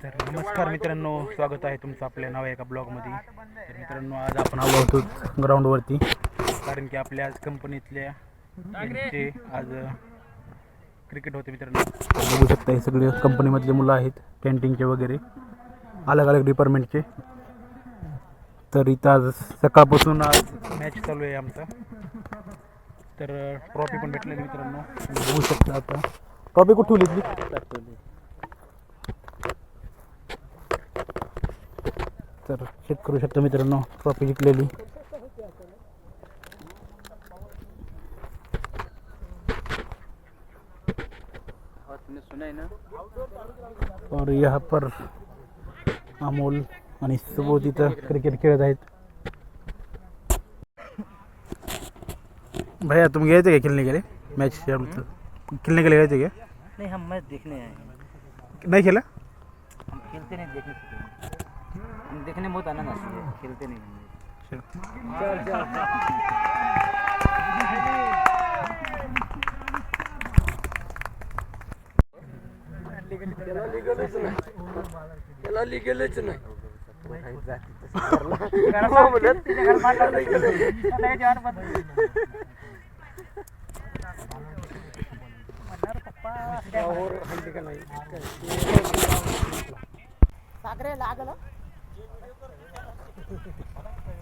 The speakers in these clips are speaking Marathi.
तर नमस्कार मित्रांनो, स्वागत आहे तुमचं आपल्या नव्या एका ब्लॉगमध्ये. तर मित्रांनो, आज आपण आलो होतो ग्राउंडवरती, कारण की आपल्या आज कंपनीतल्या यांचे आज क्रिकेट होते मित्रांनो. बघू शकता हे सगळे कंपनीमधले मुलं आहेत, कॅन्टीनचे वगैरे अलग अलग डिपार्टमेंटचे. तर इथं आज सकाळपासून आज मॅच चालू आहे आमचा. तर ट्रॉफी पण भेटलेली मित्रांनो, बघू शकता. आता ट्रॉफी कुठे ठेवली? तर चेक करू शकता मित्रांनो, ट्रॉफी जिंकलेली. और यहाँ पर अमोल आणि सुबोध इथं क्रिकेट खेळत आहेत. भैया तुम गए थे क्या खेलने के लिए? मैच खेलने के लिए गए थे क्या? नहीं, हम मैच देखने आए हैं। नहीं खेला? हम खेलते नहीं, देखने से हम देखने में बहुत आनंद आती है, खेलते नहीं हम।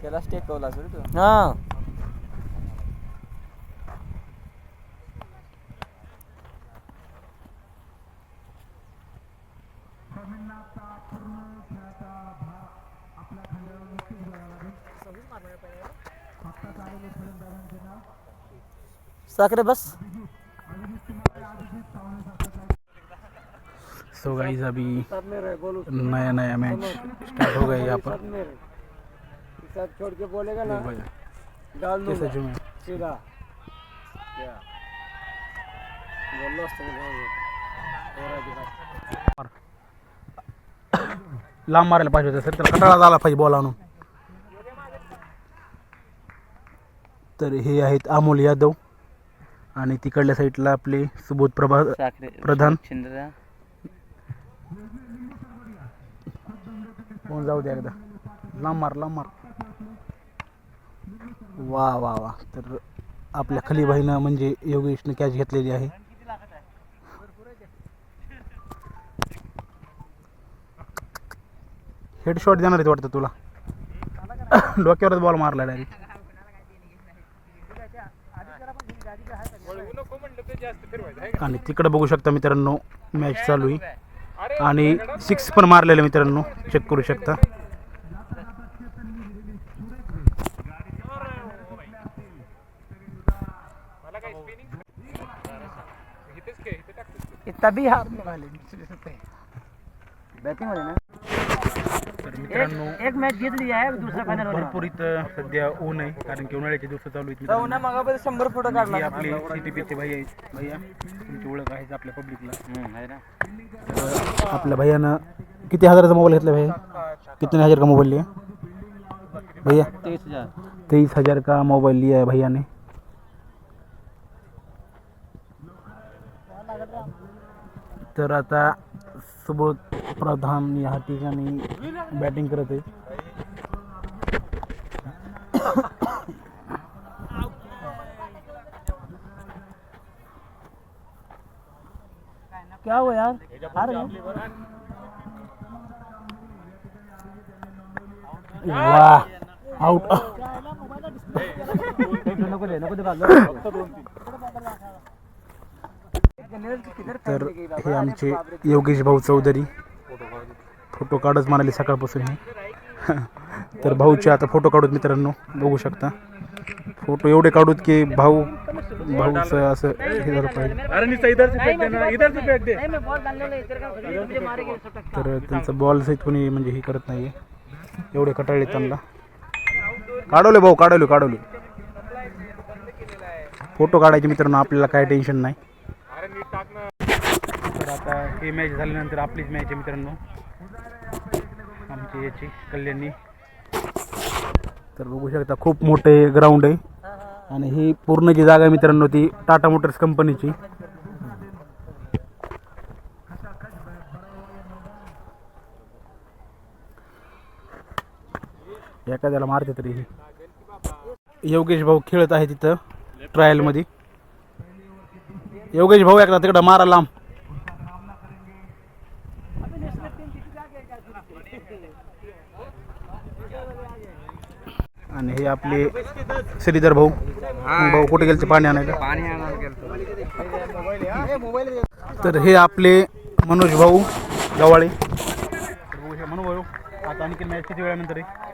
त्याला स्टेक कवला असेल तू. हां, साकरे बस. सो गाइस, अभी नया मैच स्टार्ट हो गया यहाँ पर. छोड़ के बोलेगा ना, डाल कैसा जो मैं सीधा बोलो लांब मारायला पाहिजे होतं सर, त्याला कंटाळा आला पाहिजे बॉल आणून. तर हे आहेत अमोल यादव आणि तिकडल्या साईडला आपले सुबोध प्रधान. कोण जाऊ द्या एकदा, लांब मार. वा वा वा. तर आपल्या खलीबाईनं म्हणजे योगेशनं कॅच घेतलेली आहे. हेडशॉट देणार आहेत वाटतं तुला. डोक्यावरच बॉल मारला डायरेक्ट. आणि तिकडे बघू शकता मित्रांनो, मॅच चालू आहे आणि 6 पण मारलेले मित्रांनो, चेक करू शकता. तभी हारने वाले बैटिंग वाले ना. तर मित्रांनो, एक मैच जीत लिया है, दूसरा फाइनल होने भरपूर इथं सध्या ऊन आहे, कारण की उन्हाळ्याचे दिवस चालू आहेत वाला. मित्रांनो. मगामध्ये 100 फोटो काढला. हे आपले CTPचे भाई आहेत. भैया तुमची ओळख आहे आपल्या पब्लिकला. आहे ना. तर आपल्या भैयानं किती हजाराचा मोबाईल घेतला भैया? कितने हजार का मोबाइल लिया भैया? 23,000. 23,000 का मोबाईल लिया है भैया ने. तर आता सुबोध प्रधान या ठिकाणी बॅटिंग करत आहे. क्या हुआ यार, हार गए. वाह, आउट. नको दे. तर हे आमचे योगेश भाऊ चौधरी फोटो काढच म्हणाले सकाळपासून हे. तर भाऊचे आता फोटो काढूत मित्रांनो, बघू शकता. फोटो एवढे काढूत की भाऊचं असं हे झालं पाहिजे. तर त्यांचं बॉल सहित कोणी म्हणजे हे करत नाही, एवढे कटाळले त्यांना. काढवले भाऊ, काढवले. फोटो काढायचे मित्रांनो, आपल्याला काय टेन्शन नाही. तर आता हे मॅच झाल्यानंतर आपलीच मॅच आहे मित्रांनो, आमची याची कल्याणी. तर बघू शकता खूप मोठे ग्राउंड आहे आणि ही पूर्ण जी जागा आहे मित्रांनो ती टाटा मोटर्स कंपनीची. एखाद्याला मारते तरी हे. योगेश भाऊ खेळत आहे तिथं ट्रायलमध्ये. योगेश भाऊ एकदा तिकडं मारा लांब. आणि हे आपले श्रीधर भाऊ. भाऊ कुठे गेलते पाणी आणायला? पाणी आणायला गेलतो. तर हे आपले मनोज भाऊ गवाळे. मनोज भाऊ आता आणखी मॅच किती वेळानंतर आहे?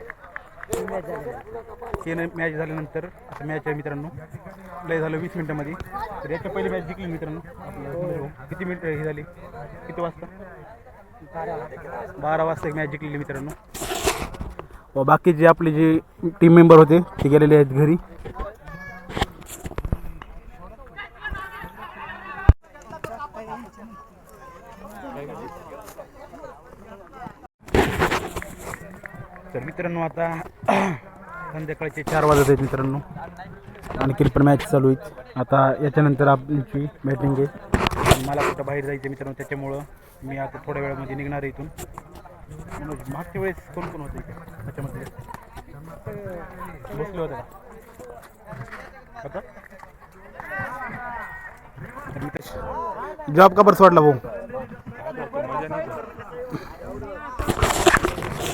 3 मॅच झाल्यानंतर आता मॅच आहे मित्रांनो. लय झालं 20 मिनिटामध्ये. तर याच्या पहिली मॅच जिंकली मित्रांनो आपलं मनोज भाऊ. किती मिनिट ही झाली? किती वाजता? 12 वाजता एक मॅच जिंकलेली मित्रांनो. व बाकी जे आपले जे टीम मेंबर होते ते गेलेले आहेत घरी. तर मित्रांनो आता संध्याकाळचे 4 वाजत आहेत मित्रांनो. आणखी पण मॅच चालू आहेत. आता याच्यानंतर आमची बॅटिंग आहे. मला कुठं बाहेर जायचं मित्रांनो, त्याच्यामुळं मी आता थोड्या वेळामध्ये निघणार आहे इथून. म्हणून मागच्या वेळेस कोण कोण होतं इथे त्याच्यामध्ये बसले होते का? जॉब का बरं सोडला भाऊ?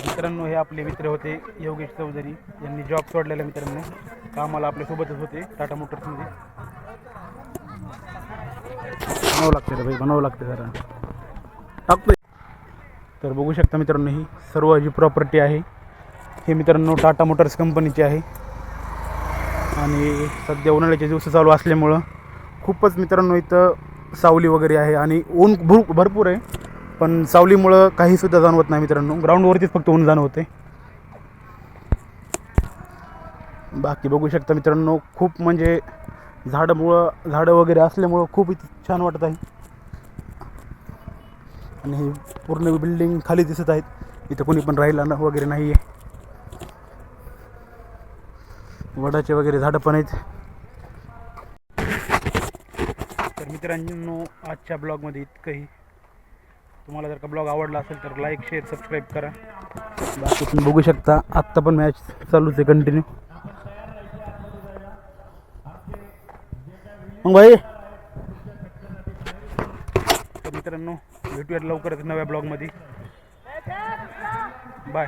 मित्रांनो हे आपले मित्र होते योगेश चौधरी. यांनी जॉब सोडलेला मित्रांनो. कामाला आपल्यासोबतच होते टाटा मोटर्समध्ये. बनावं लागतं रे भाई, बनावं लागतं जरा टाकतोय. तर बघू शकता मित्रांनो ही सर्व जी प्रॉपर्टी आहे हे मित्रांनो टाटा मोटर्स कंपनीची आहे. आणि सध्या उन्हाळ्याचे दिवस चालू असल्यामुळं खूपच मित्रांनो इथं सावली वगैरे आहे आणि ऊन भरपूर आहे. पण सावलीमुळं काहीसुद्धा जाणवत नाही मित्रांनो. ग्राउंडवरतीच फक्त ऊन जाणवते. बाकी बघू शकता मित्रांनो खूप म्हणजे झाडं वगैरे असल्यामुळं खूप इथं छान वाटत आहे. आणि हे पूर्ण बिल्डिंग खाली दिसत आहेत. इथं कोणी पण राहिला वगैरे नाही आहे. वडाचे वगैरे झाडं पण आहेत. तर मित्रांनो आजच्या ब्लॉगमध्ये इतकंही. तुम्हाला जर का ब्लॉग आवडला असेल तर लाईक शेअर सबस्क्राईब करा. बाकी तुम्ही बघू शकता आत्ता पण मॅच चालूच आहे कंटिन्यू. मग भाई तर मित्रांनो भेटूयात लवकरच नव्या ब्लॉगमध्ये. बाय.